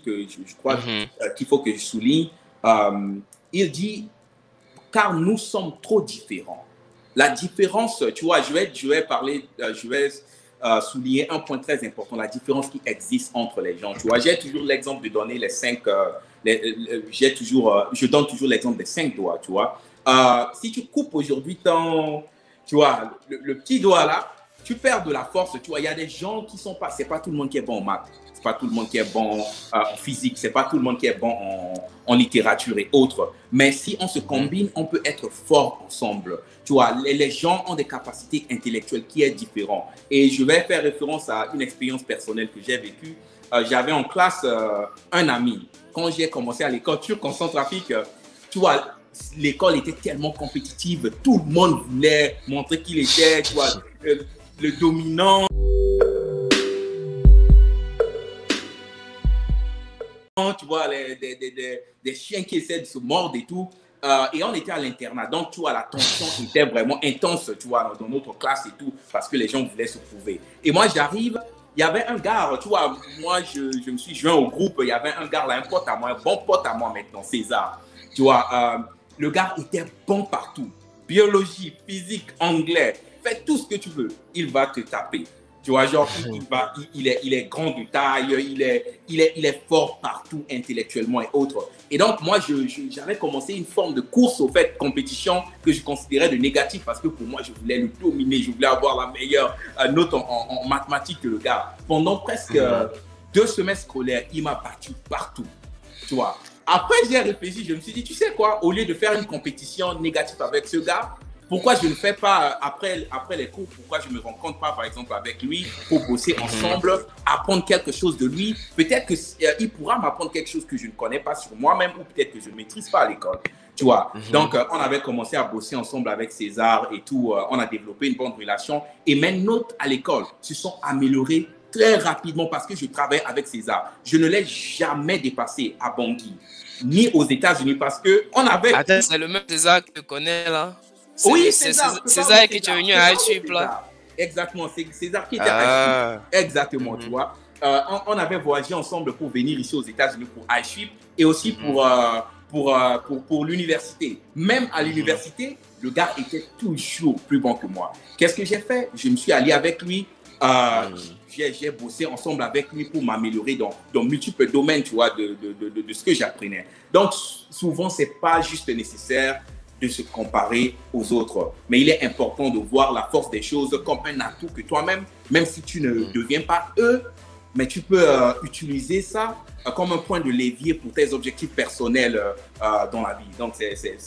que je crois qu'il faut que je souligne. Il dit, car nous sommes trop différents. La différence, tu vois, je vais parler, je vais souligner un point très important, la différence qui existe entre les gens. Tu vois, j'ai toujours l'exemple de donner les cinq, je donne toujours l'exemple des 5 doigts, tu vois. Si tu coupes aujourd'hui tu vois, le petit doigt là, tu perds de la force, tu vois. Il y a des gens qui sont pas, c'est pas tout le monde qui est bon en maths, c'est pas tout le monde qui est bon en physique, c'est pas tout le monde qui est bon en littérature et autres. Mais si on se combine, on peut être fort ensemble. Tu vois, les gens ont des capacités intellectuelles qui sont différentes. Et je vais faire référence à une expérience personnelle que j'ai vécue. J'avais en classe un ami. Quand j'ai commencé à l'école turque en Centrafrique, tu vois, l'école était tellement compétitive, tout le monde voulait montrer qu'il était, tu vois, le dominant. Tu vois, des chiens qui essaient de se mordre et tout. Et on était à l'internat. Donc, tu vois, la tension était vraiment intense, tu vois, dans notre classe et tout, parce que les gens voulaient se prouver. Et moi, j'arrive, il y avait un gars, tu vois, moi, je me suis joint au groupe, il y avait un gars là, un pote à moi, un bon pote à moi maintenant, César. Tu vois, le gars était bon partout. Biologie, physique, anglais, fais tout ce que tu veux, il va te taper. Tu vois, genre, il est grand de taille, il est fort partout intellectuellement et autres. Et donc, moi, j'avais commencé une forme de course, au fait, compétition que je considérais de négatif parce que pour moi, je voulais le dominer, je voulais avoir la meilleure note en mathématiques que le gars. Pendant presque 2 semestres scolaires, il m'a battu partout, tu vois. Après, j'ai réfléchi, je me suis dit, tu sais quoi, au lieu de faire une compétition négative avec ce gars, pourquoi je ne fais pas, après les cours, pourquoi je ne me rencontre pas, par exemple, avec lui pour bosser ensemble, apprendre quelque chose de lui. Peut-être qu'il pourra m'apprendre quelque chose que je ne connais pas sur moi-même ou peut-être que je ne maîtrise pas à l'école. Tu vois, donc on avait commencé à bosser ensemble avec César et tout. On a développé une bonne relation. Et mes notes à l'école se sont améliorées très rapidement parce que je travaille avec César. Je ne l'ai jamais dépassé à Bangui, ni aux États-Unis parce qu'on avait... Attends, c'est le même César que tu connais là? Oui, César qui est venu à iShip là. Exactement, c'est César qui était à iShip. Exactement, tu vois. On avait voyagé ensemble pour venir ici aux États-Unis pour iShip et aussi pour l'université. Même à l'université, le gars était toujours plus bon que moi. Qu'est-ce que j'ai fait? Je me suis allié avec lui. J'ai bossé ensemble avec lui pour m'améliorer dans multiples domaines, tu vois, de ce que j'apprenais. Donc, souvent, ce n'est pas juste nécessaire de se comparer aux autres. Mais il est important de voir la force des choses comme un atout que toi-même, même si tu ne deviens pas eux, mais tu peux utiliser ça comme un point de levier pour tes objectifs personnels dans la vie. Donc, c'est